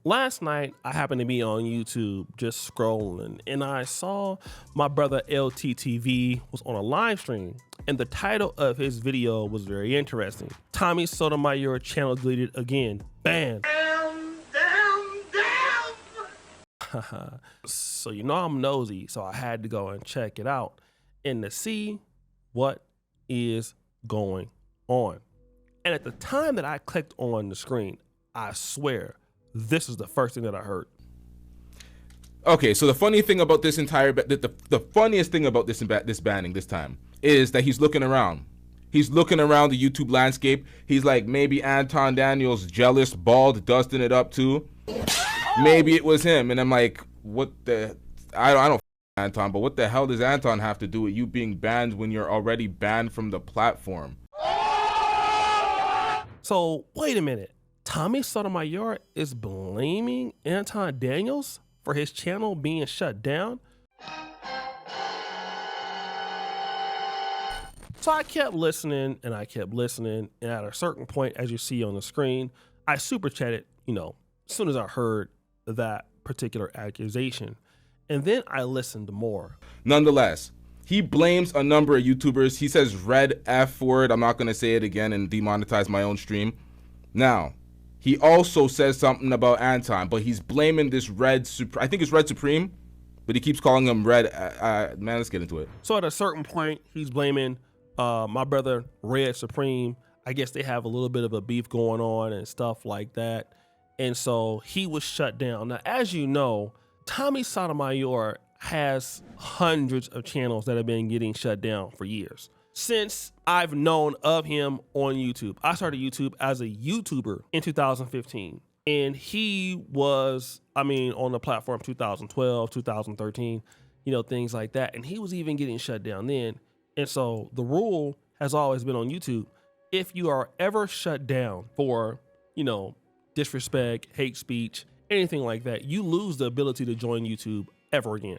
Last night, I happened to be on YouTube just scrolling, and I saw my brother LTTV was on a live stream, and the title of his video was very interesting. Tommy Sotomayor channel deleted again. Banned. So you know I'm nosy, so I had to go and check it out and to see what is going on. And at the time that I clicked on the screen, I swear, this is the first thing that I heard. Okay, so the funny thing about this entire, the funniest thing about this banning this time is that he's looking around. He's looking around the YouTube landscape. He's like, maybe Anton Daniels jealous, bald, dusting it up too. Maybe it was him. And I'm like, what the, I don't Anton, but what the hell does Anton have to do with you being banned when you're already banned from the platform? So wait a minute. Tommy Sotomayor is blaming Anton Daniels for his channel being shut down? So I kept listening and I kept listening, and at a certain point, as you see on the screen, I super chatted, as soon as I heard that particular accusation. And then I listened more. Nonetheless, he blames a number of YouTubers. He says red F word. I'm not going to say it again and demonetize my own stream. Now, he also says something about Anton, but he's blaming this I think it's Red Supreme, but he keeps calling him Red. Man, let's get into it. So at a certain point, he's blaming my brother Red Supreme. I guess they have a little bit of a beef going on and stuff like that. And so he was shut down. Now, as you know, Tommy Sotomayor has hundreds of channels that have been getting shut down for years. Since I've known of him on YouTube. I started YouTube as a YouTuber in 2015. And he was, on the platform 2012, 2013, things like that. And he was even getting shut down then. And so the rule has always been on YouTube, if you are ever shut down for, disrespect, hate speech, anything like that, you lose the ability to join YouTube ever again.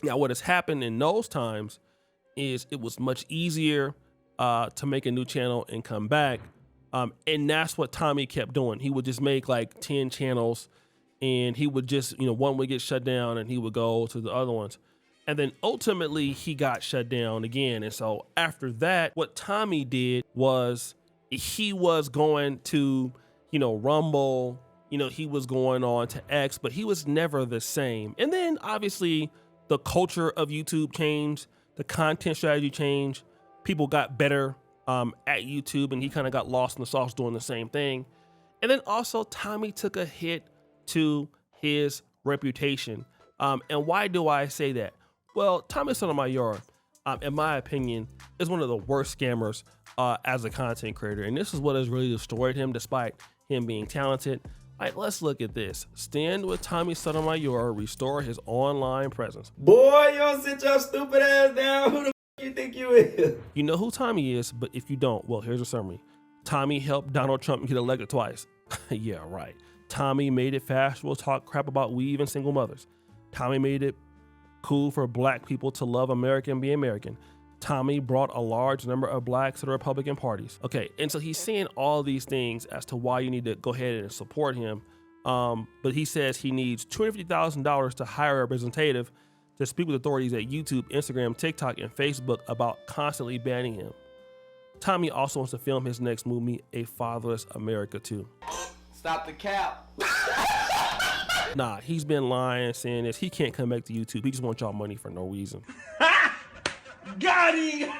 Now, what has happened in those times is it was much easier to make a new channel and come back. And that's what Tommy kept doing. He would just make like 10 channels and he would just, one would get shut down and he would go to the other ones. And then ultimately he got shut down again. And so after that, what Tommy did was he was going to, Rumble, he was going on to X, but he was never the same. And then obviously the culture of YouTube changed. The content strategy changed. People got better at YouTube, and he kind of got lost in the sauce doing the same thing. And then also Tommy took a hit to his reputation. And why do I say that? Well, Tommy Sotomayor, in my opinion, is one of the worst scammers as a content creator. And this is what has really destroyed him, despite him being talented. All right, let's look at this. Stand with Tommy Sotomayor, restore his online presence. Boy, you don't sit your stupid ass down. Who the f you think you is? You know who Tommy is, but if you don't, well, here's a summary. Tommy helped Donald Trump get elected twice. Yeah, right. Tommy made it fashionable to talk crap about weave and single mothers. Tommy made it cool for black people to love America and be American. Tommy brought a large number of blacks to the Republican parties. Okay, and so he's saying all these things as to why you need to go ahead and support him. But he says he needs $250,000 to hire a representative to speak with authorities at YouTube, Instagram, TikTok, and Facebook about constantly banning him. Tommy also wants to film his next movie, A Fatherless America too. Stop the cap. Nah, he's been lying, saying this. He can't come back to YouTube. He just wants y'all money for no reason. Got him.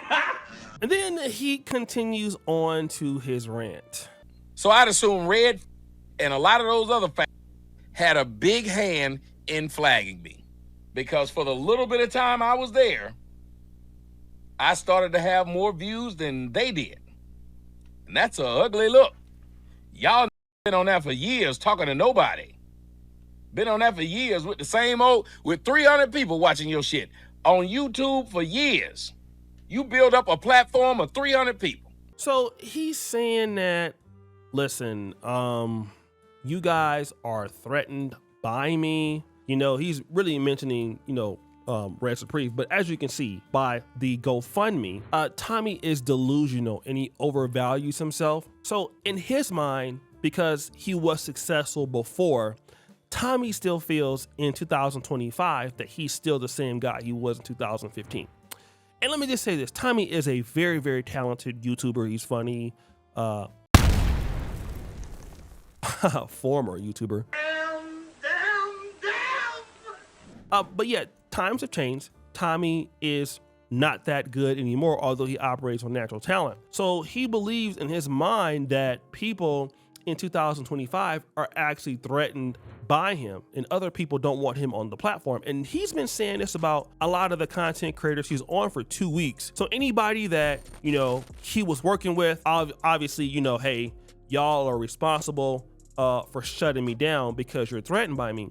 And then he continues on to his rant. So I'd assume Red and a lot of those other fans had a big hand in flagging me, because for the little bit of time I was there, I started to have more views than they did. And that's a ugly look. Y'all been on that for years talking to nobody. Been on that for years with the same old, with 300 people watching your shit on YouTube for years. You build up a platform of 300 people. So he's saying that, listen, you guys are threatened by me. He's really mentioning, Red Supreme, but as you can see by the GoFundMe, Tommy is delusional and he overvalues himself. So in his mind, because he was successful before, Tommy still feels in 2025 that he's still the same guy he was in 2015. And let me just say this, Tommy is a very, very talented YouTuber. He's funny, former YouTuber. But yeah, times have changed. Tommy is not that good anymore, although he operates on natural talent. So he believes in his mind that people in 2025 are actually threatened by him and other people don't want him on the platform. And he's been saying this about a lot of the content creators he's on for 2 weeks. So anybody that, you know, he was working with, obviously, you know, hey, y'all are responsible for shutting me down because you're threatened by me.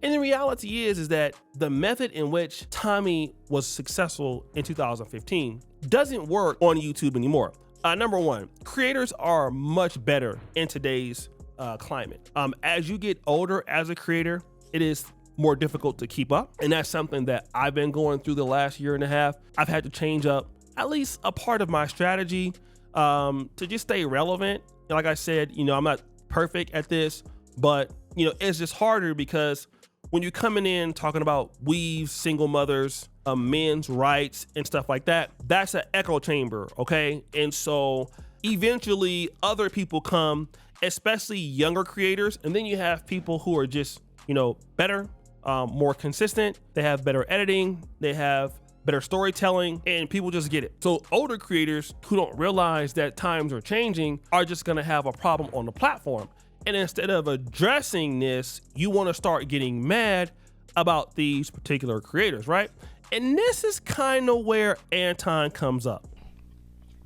And the reality is that the method in which Tommy was successful in 2015 doesn't work on YouTube anymore. Number one, creators are much better in today's climate. As you get older as a creator, it is more difficult to keep up. And that's something that I've been going through the last year and a half. I've had to change up at least a part of my strategy to just stay relevant. And like I said, you know, I'm not perfect at this, but you know, it's just harder because when you're coming in talking about weaves, single mothers, men's rights and stuff like that, that's an echo chamber, okay? And so eventually other people come, especially younger creators, and then you have people who are just, you know, better, more consistent, they have better editing, they have better storytelling, and people just get it. So older creators who don't realize that times are changing are just gonna have a problem on the platform. And instead of addressing this, you want to start getting mad about these particular creators, right? And this is kind of where Anton comes up.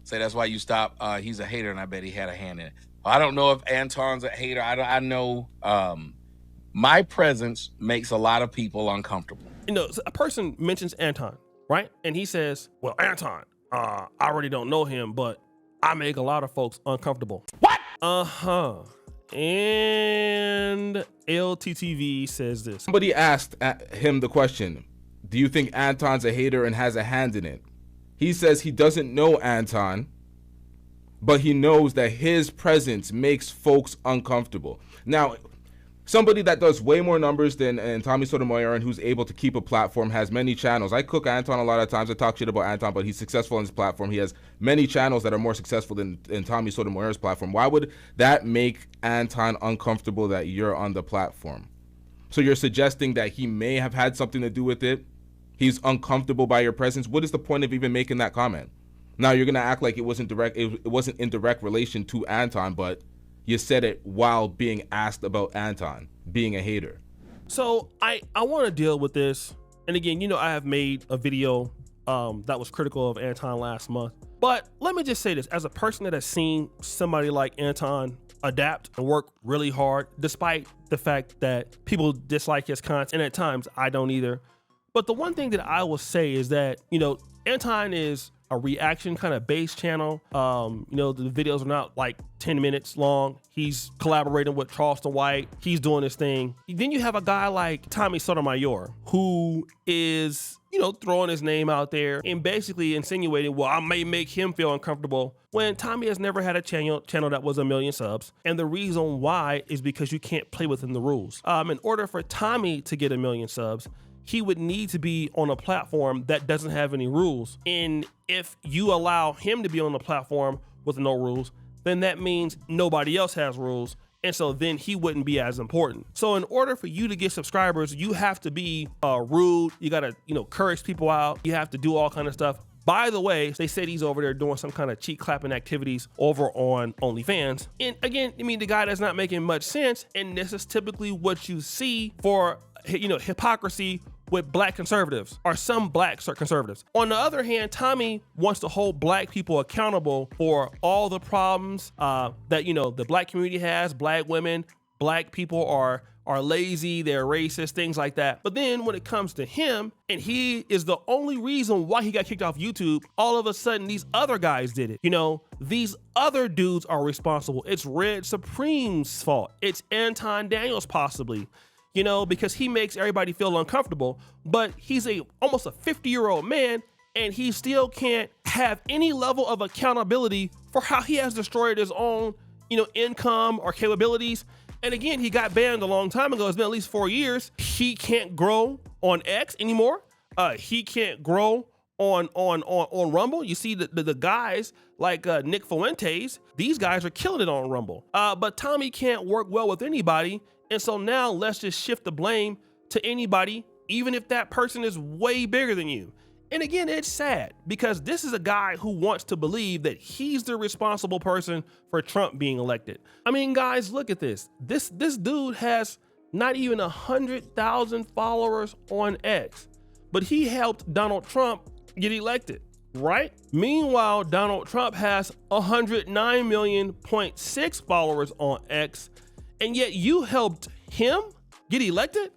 Say that's why you stop. He's a hater, and I bet he had a hand in it. I don't know if Anton's a hater. I know my presence makes a lot of people uncomfortable. You know, a person mentions Anton, right? And he says, well, Anton, I already don't know him, but I make a lot of folks uncomfortable. What? Uh-huh. And LTTV says this. Somebody asked him the question, do you think Anton's a hater and has a hand in it? He says he doesn't know Anton, but he knows that his presence makes folks uncomfortable. Now, somebody that does way more numbers than Tommy Sotomayor and who's able to keep a platform has many channels. I cook Anton a lot of times. I talk shit about Anton, but he's successful on his platform. He has many channels that are more successful than Tommy Sotomayor's platform. Why would that make Anton uncomfortable that you're on the platform? So you're suggesting that he may have had something to do with it? He's uncomfortable by your presence? What is the point of even making that comment? Now you're gonna act like it wasn't direct. It wasn't in direct relation to Anton, but you said it while being asked about Anton being a hater. So I want to deal with this. And again, you know, I have made a video that was critical of Anton last month. But let me just say this, as a person that has seen somebody like Anton adapt and work really hard, despite the fact that people dislike his content, and at times I don't either. But the one thing that I will say is that, you know, Anton is a reaction kind of based channel. You know, the videos are not like 10 minutes long. He's collaborating with Charleston White. He's doing his thing. Then you have a guy like Tommy Sotomayor, who is, you know, throwing his name out there and basically insinuating, well, I may make him feel uncomfortable, when Tommy has never had a channel that was 1 million subs. And the reason why is because you can't play within the rules. In order for Tommy to get 1 million subs, he would need to be on a platform that doesn't have any rules. And if you allow him to be on the platform with no rules, then that means nobody else has rules. And so then he wouldn't be as important. So in order for you to get subscribers, you have to be rude. You gotta, you know, curse people out. You have to do all kind of stuff. By the way, they said he's over there doing some kind of cheek clapping activities over on OnlyFans. And again, I mean, the guy that's not making much sense. And this is typically what you see for, you know, hypocrisy with black conservatives, or some black conservatives. On the other hand, Tommy wants to hold black people accountable for all the problems that, you know, the black community has. Black women, black people are lazy, they're racist, things like that. But then when it comes to him, and he is the only reason why he got kicked off YouTube, all of a sudden these other guys did it. You know, these other dudes are responsible. It's Red Supreme's fault. It's Anton Daniels possibly. You know, because he makes everybody feel uncomfortable, but he's almost a 50-year-old man, and he still can't have any level of accountability for how he has destroyed his own, you know, income or capabilities. And again, he got banned a long time ago. It's been at least 4 years. He can't grow on X anymore. He can't grow on Rumble. You see the guys like Nick Fuentes, these guys are killing it on Rumble. But Tommy can't work well with anybody. And so now let's just shift the blame to anybody, even if that person is way bigger than you. And again, it's sad because this is a guy who wants to believe that he's the responsible person for Trump being elected. I mean, guys, look at this. This dude has not even 100,000 followers on X, but he helped Donald Trump get elected, right? Meanwhile, Donald Trump has 109.6 million followers on X, and yet you helped him get elected?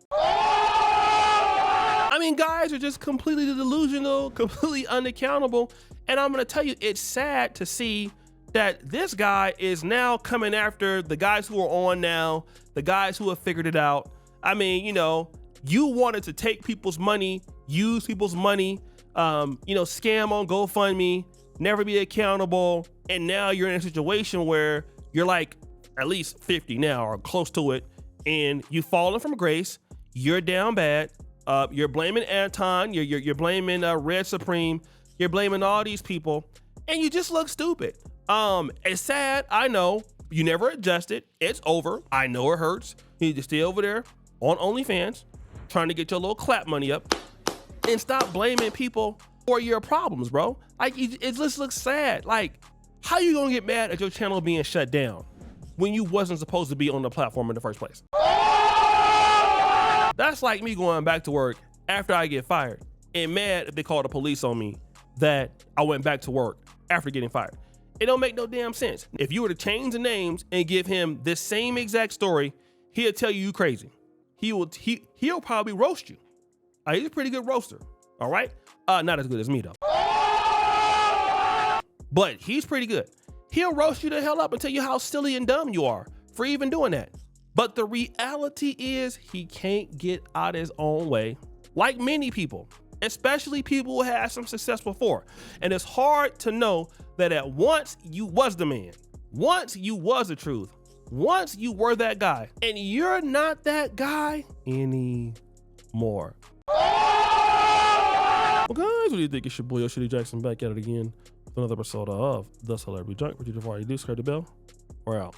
I mean, guys are just completely delusional, completely unaccountable. And I'm gonna tell you, it's sad to see that this guy is now coming after the guys who are on now, the guys who have figured it out. I mean, you know, you wanted to take people's money, use people's money, scam on GoFundMe, never be accountable. And now you're in a situation where you're like at least 50 now or close to it, and you've fallen from grace, you're down bad. You're blaming Anton, you're blaming Red Supreme, you're blaming all these people, and you just look stupid. It's sad, I know. You never adjusted. It's over. I know it hurts. You need to stay over there on OnlyFans, trying to get your little clap money up, and stop blaming people for your problems, bro. Like, it just looks sad. Like, how you gonna get mad at your channel being shut down when you wasn't supposed to be on the platform in the first place? That's like me going back to work after I get fired and mad if they call the police on me that I went back to work after getting fired. It don't make no damn sense. If you were to change the names and give him this same exact story, he'll tell you crazy. He'll probably roast you. He's a pretty good roaster, all right? Not as good as me though. But he's pretty good. He'll roast you the hell up and tell you how silly and dumb you are for even doing that. But the reality is he can't get out his own way, like many people, especially people who had some success before. And it's hard to know that at once you was the man, once you was the truth, once you were that guy, and you're not that guy anymore. Well, guys, what do you think? It's your boy Oshay Duke Jackson back at it again with another episode of The Celebrity Junk. What you do before you do, subscribe the bell. We're out.